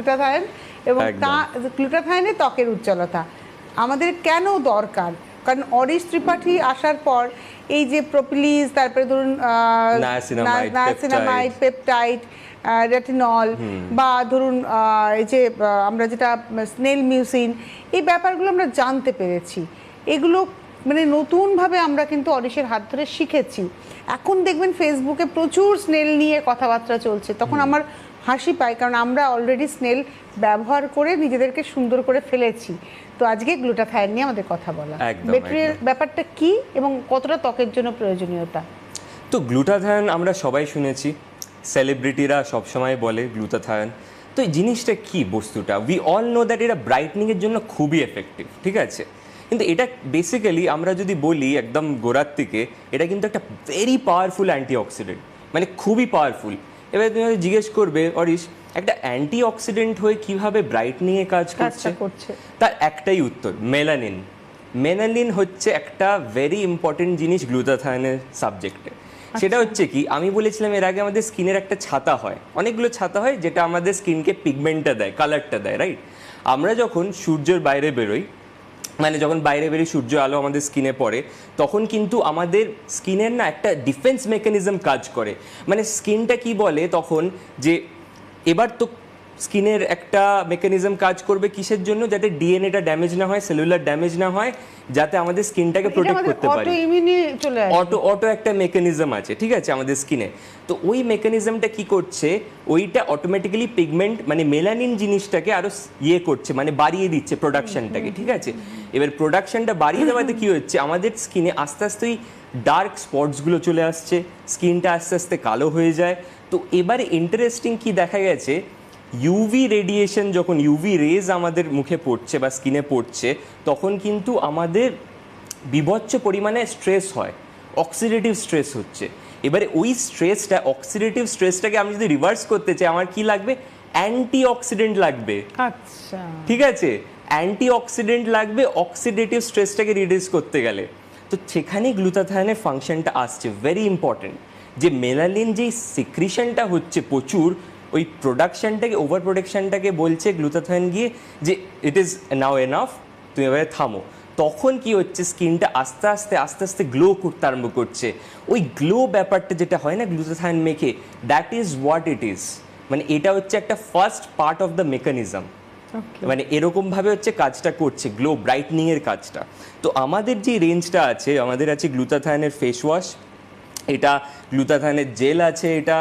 Glutathione এবং গ্লুটাথায়নে ত্বকের উজ্জ্বলতা আমাদের কেন দরকার? কারণ অরিশ ত্রিপাঠী আসার পর এই যে প্রোপিলিস, তারপরে ধরুন নায়াসিনামাইড, পেপটাইড, রেটিনল, বা ধরুন এই যে আমরা যেটা স্নেল মিউসিন, এই ব্যাপারগুলো আমরা জানতে পেরেছি। এগুলো মানে নতুনভাবে আমরা কিন্তু অরিশের হাত ধরে শিখেছি। এখন দেখবেন ফেসবুকে প্রচুর স্নেল নিয়ে কথাবার্তা চলছে, তখন আমার হাসি পায়, কারণ আমরা অলরেডি স্নেল ব্যবহার করে নিজেদেরকে সুন্দর করে ফেলেছি। তো আজকে গ্লুটাথায়ন নিয়ে আমাদের কথা বলা, ব্যাটারির ব্যাপারটা কি এবং কতটা ত্বকের জন্য প্রয়োজনীয়তা। তো গ্লুটাথায়ন আমরা সবাই শুনেছি, সেলিব্রিটিরা সবসময় বলে গ্লুটাথায়ন। তো এই জিনিসটা কি, বস্তুটা উই অল নো দ্যাট এটা ব্রাইটনিংয়ের জন্য খুবই এফেক্টিভ, ঠিক আছে? কিন্তু এটা বেসিক্যালি আমরা যদি বলি একদম গোড়ার থেকে, এটা কিন্তু একটা ভেরি পাওয়ারফুল অ্যান্টিঅক্সিডেন্ট, মানে খুবই পাওয়ারফুল। এবার তুমি জিজ্ঞেস করবে অরিশ, একটা অ্যান্টিঅক্সিডেন্ট হয়ে কিভাবে ব্রাইটনিংয়ে কাজ করছে? তার একটাই উত্তর, মেলানিন। মেলানিন হচ্ছে একটা ভেরি ইম্পর্টেন্ট জিনিস গ্লুটাথায়নের সাবজেক্টে। সেটা হচ্ছে কি, আমি বলেছিলাম এর আগে আমাদের স্কিনের একটা ছাতা হয়, অনেকগুলো ছাতা হয়, যেটা আমাদের স্কিনকে পিগমেন্টটা দেয়, কালারটা দেয়, রাইট? আমরা যখন সূর্যের বাইরে বেরোই, মানে যখন বাইরে বেরিয়ে সূর্য আলো আমাদের স্কিনে পড়ে, তখন কিন্তু আমাদের স্কিনের না একটা ডিফেন্স মেকানিজম কাজ করে। মানে স্কিনটা কি বলে তখন, যে এবার তো স্কিনের একটা মেকানিজম কাজ করবে কিসের জন্য, যাতে ডিএনএটা ড্যামেজ না হয়, সেলুলার ড্যামেজ না হয়, যাতে আমাদের স্কিনটাকে প্রোটেক্ট করতে পারি। অটো একটা মেকানিজম আছে, ঠিক আছে, আমাদের স্কিনে। তো ওই মেকানিজমটা কি করছে, ওইটা অটোমেটিক্যালি পিগমেন্ট মানে মেলানিন জিনিসটাকে আরো করছে, মানে বাড়িয়ে দিচ্ছে প্রোডাকশনটাকে, ঠিক আছে? এবার প্রোডাকশনটা বাড়িয়ে দেওয়াতে কি হচ্ছে, আমাদের স্কিনে আস্তে আস্তে ওই ডার্ক স্পটসগুলো চলে আসছে, স্কিনটা আস্তে আস্তে কালো হয়ে যায়। তো এবারে ইন্টারেস্টিং কি দেখা গেছে, ইউভি রেডিয়েশন, যখন ইউভি রেজ আমাদের মুখে পড়ছে বা স্কিনে পড়ছে, তখন কিন্তু আমাদের বিভৎস পরিমাণে স্ট্রেস হয়, অক্সিডেটিভ স্ট্রেস হচ্ছে। এবারে ওই স্ট্রেসটা, অক্সিডেটিভ স্ট্রেসটাকে আমি যদি রিভার্স করতে চাই, আমার কি লাগবে? অ্যান্টিঅক্সিডেন্ট লাগবে। আচ্ছা, ঠিক আছে, অ্যান্টিঅক্সিডেন্ট লাগবে অক্সিডেটিভ স্ট্রেসটাকে রিডিউস করতে গেলে। তো সেখানেই গ্লুটাথায়নের ফাংশনটা আসছে, ভেরি ইম্পর্টেন্ট। যে মেলানিন যেই সিক্রিশনটা হচ্ছে প্রচুর, ওই প্রোডাকশনটাকে, ওভার প্রোডাকশনটাকে বলছে গ্লুটাথায়ন গিয়ে যে ইট ইজ নাও এনাফ, তুমি এবারে থামো। তখন কি হচ্ছে, স্কিনটা আস্তে আস্তে আস্তে আস্তে গ্লো করতে আরম্ভ করছে। ওই গ্লো ব্যাপারটা যেটা হয় না গ্লুটাথায়ন মেখে, that is what it is. মানে এটা হচ্ছে একটা first part of the mechanism. মানে এরকমভাবে হচ্ছে কাজটা করছে, গ্লো ব্রাইটনিংয়ের কাজটা। তো আমাদের যে রেঞ্জটা আছে, আমাদের আছে গ্লুটাথায়নের ফেস ওয়াশ, এটা গ্লুটাথায়নের জেল আছে, এটা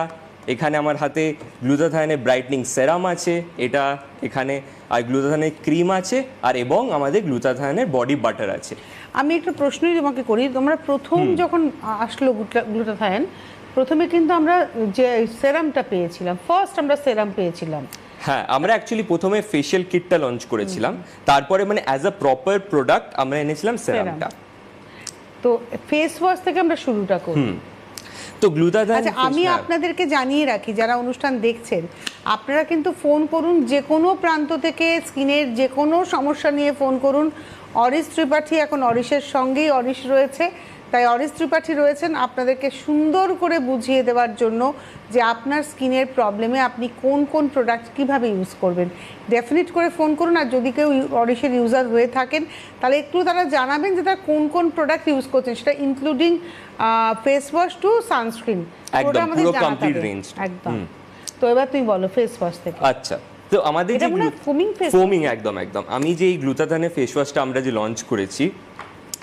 এখানে আমার হাতে গ্লুটাথায়নের ব্রাইটনিং সেরাম আছে, এটা এখানে, আর গ্লুটাথায়নের ক্রিম আছে, আর এবং আমাদের গ্লুটাথায়নের বডি বাটার আছে। আমি একটা প্রশ্নই তোমাকে করি, তোমরা প্রথম যখন আসলো গ্লুটাথায়ন, প্রথমে কিন্তু আমরা যে সেরামটা পেয়েছিলাম, ফার্স্ট আমরা সেরাম পেয়েছিলাম। হ্যাঁ, আমরা অ্যাকচুয়ালি প্রথমে ফেশিয়াল কিটটা লঞ্চ করেছিলাম, তারপরে মানে অ্যাজ আ প্রপার প্রোডাক্ট আমরা এনেছিলাম সেরামটা। তো ফেস ওয়াশ থেকে আমরা শুরুটা করি। তো গ্লুটাথায়ন, আচ্ছা, আমি আপনাদেরকে জানিয়ে রাখি, যারা অনুষ্ঠান দেখছেন, আপনারা কিন্তু ফোন করুন, যে কোনো প্রান্ত থেকে স্কিনের যে কোনো সমস্যা নিয়ে ফোন করুন। অরিশ ত্রিপাঠী এখন অরিশের সঙ্গেই অরিশ রয়েছে, তাই অরিশ ত্রিপাঠী রয়েছেন আপনাদেরকে সুন্দর করে বুঝিয়ে দেওয়ার জন্য যে আপনার স্কিনের প্রবলেমে আপনি কোন কোন প্রোডাক্ট কিভাবে ইউজ করবেন। ডেফিনেট করে ফোন করুন, আর যদি কেউ অরিশের ইউজার হয়ে থাকেন, তাহলে একটু তারা জানাবেন যে তারা কোন কোন প্রোডাক্ট ইউজ করছেন, সেটা including face wash to sunscreen, পুরো আমাদের কমপ্লিট রেঞ্জ একদম। তো এবার তুমি বলো ফেস ওয়াশ থেকে। আচ্ছা, তো আমাদের যে ফোমিং, একদম একদম, আমি যে এই গ্লুটাথায়নের ফেস ওয়াশটা আমরা যে লঞ্চ করেছি,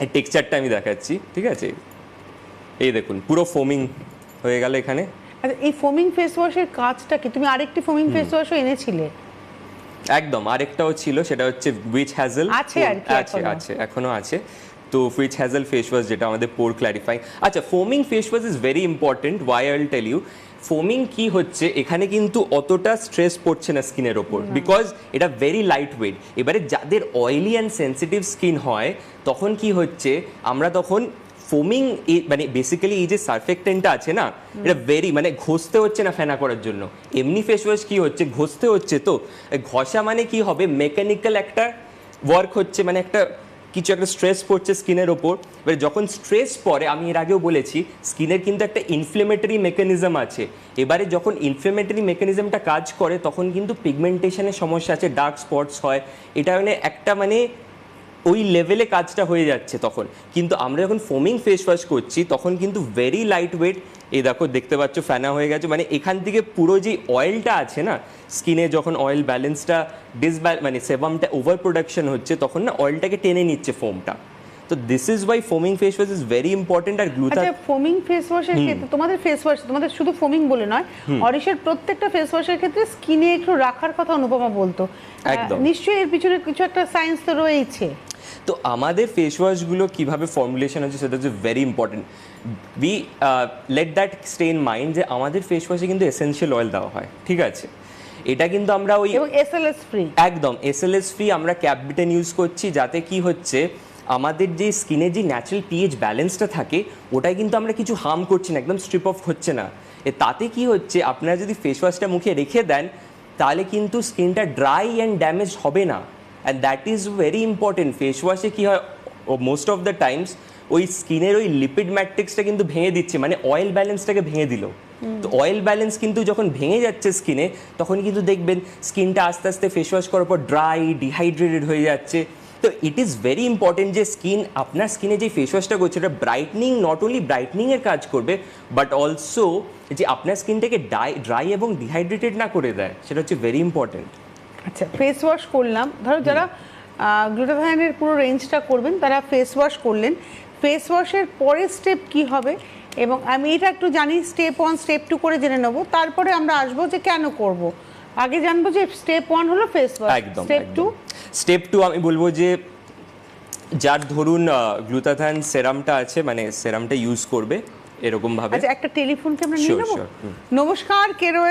এই টেক্সচারটা আমি দেখাচ্ছি, ঠিক আছে? এই দেখুন, পুরো ফোমিং হয়ে গেল এখানে। আচ্ছা, এই ফোমিং ফেস ওয়াশের কাজটা কি? তুমি আরেকটি ফোমিং ফেস ওয়াশও এনেছিলে। একদম, আরেকটাও ছিল, সেটা হচ্ছে উইচ হ্যাজেল আছে, এখনো আছে। তো উইচ হ্যাজেল ফেস ওয়াশ, যেটা আমাদের পোর ক্ল্যারিফাই। আচ্ছা, foaming face wash is very important, why I will tell you. Foaming কি হচ্ছে, এখানে কিন্তু অতটা স্ট্রেস পড়ছে না স্কিনের ওপর, বিকজ এটা ভেরি লাইট ওয়েট। এবারে যাদের অয়েলি অ্যান্ড সেন্সিটিভ স্কিন হয়, তখন কি হচ্ছে, আমরা তখন ফোমিং, মানে বেসিক্যালি এই যে সারফেক্টেন্টটা আছে না, এটা ভেরি, মানে ঘষতে হচ্ছে না ফেনা করার জন্য। এমনি ফেস ওয়াশ কি হচ্ছে, ঘষতে হচ্ছে। তো ঘষা মানে কি হবে, মেকানিক্যাল একটা ওয়ার্ক হচ্ছে, মানে একটা কিছু একটা স্ট্রেস পড়ছে স্কিনের ওপর, এবার যখন স্ট্রেস পড়ে, আমি এর আগেও বলেছি স্কিনের কিন্তু একটা ইনফ্লেমেটরি মেকানিজম আছে, এবারে যখন ইনফ্লেমেটরি মেকানিজমটা কাজ করে তখন কিন্তু পিগমেন্টেশনের সমস্যা আছে, ডার্ক স্পটস হয়, এটা মানে একটা মানে ওই লেভেলে কাজটা হয়ে যাচ্ছে তখন। কিন্তু আমরা যখন ফোমিং ফেস ওয়াশ করছি তখন কিন্তু ভেরি লাইট ওয়েট, এই দেখো দেখতে পাচ্ছ ফ্যানা হয়ে গেছে, মানে এখান থেকে পুরো যে অয়েলটা আছে না স্কিনে, যখন অয়েল ব্যালেন্সটা মানে সেবামটা ওভার প্রোডাকশন হচ্ছে তখন না অয়েলটাকে টেনে নিচ্ছে ফোমটা। তো this is why foaming face wash is very important. আর আচ্ছা, ফোমিং ফেস ওয়াশের ক্ষেত্রে তোমাদের ফেস ওয়াশ, তোমাদের শুধু ফোমিং বলে নয়, অরিশের প্রত্যেকটা ফেস ওয়াশের ক্ষেত্রে স্কিনে একটু রাখার কথা অনুপমা বলতো, একদম। নিশ্চয়ই এর পিছনে কিছু একটা সায়েন্স তো রয়েছে। তো আমাদের ফেস ওয়াশগুলো কীভাবে ফর্মুলেশন হচ্ছে সেটা হচ্ছে very important. We let that stay in mind যে আমাদের ফেস ওয়াশে কিন্তু এসেনশিয়াল অয়েল দেওয়া হয়, ঠিক আছে? এটা কিন্তু আমরা ওই এবং এসএলএস ফ্রি, একদম এসএলএস ফ্রি আমরা ক্যাপবিটেন ইউজ করছি, যাতে কি হচ্ছে আমাদের যে স্কিনের যে ন্যাচারাল পিএইচ ব্যালেন্সটা থাকে ওটাই কিন্তু আমরা কিছু হার্ম করছি না, একদম স্ট্রিপ অফ হচ্ছে না। তাতে কি হচ্ছে, আপনারা যদি ফেস ওয়াশটা মুখে রেখে দেন তাহলে কিন্তু স্কিনটা ড্রাই অ্যান্ড ড্যামেজ হবে না, and that is very important. Face ওয়াশে কী হয় মোস্ট অফ দ্য টাইমস ওই স্কিনের ওই লিপিড ম্যাট্রিক্সটা কিন্তু ভেঙে দিচ্ছে, মানে অয়েল ব্যালেন্সটাকে ভেঙে দিল। তো অয়েল ব্যালেন্স কিন্তু যখন ভেঙে যাচ্ছে স্কিনে তখন কিন্তু দেখবেন স্কিনটা আস্তে আস্তে ফেস ওয়াশ করার পর ড্রাই, ডিহাইড্রেটেড হয়ে যাচ্ছে। তো ইট ইজ ভেরি ইম্পর্টেন্ট যে আপনার স্কিনে যে ফেস ওয়াশটা করছে এটা ব্রাইটনিং, নট অনলি ব্রাইটনিংয়ের কাজ করবে বাট অলসো যে আপনার স্কিনটাকে ড্রাই এবং ডিহাইড্রেটেড না করে দেয়, সেটা হচ্ছে ভেরি ইম্পর্টেন্ট। আচ্ছা, ফেস ওয়াশ করলাম, ধরো যারা গ্লুটাথায়নের পুরো রেঞ্জটা করবেন তারা ফেস ওয়াশ করলেন, ফেস ওয়াশের পরের স্টেপ কি হবে, এবং আমি এটা একটু জানি, স্টেপ 1 স্টেপ 2 করে জেনে নেবো, তারপরে আমরা আসবো যে কেন করব। আগে জানবো যে স্টেপ 1 হলো ফেস ওয়াশ, একদম। স্টেপ 2 আমি বলবো যে যার ধরুন গ্লুটাথায়ন সেরামটা আছে, মানে সেরামটা ইউজ করবে এরকম ভাবে। আচ্ছা, একটা টেলিফোনকে আমরা নিয়ে Sure, নেবো। sure, নমস্কার, কে রয়েছে?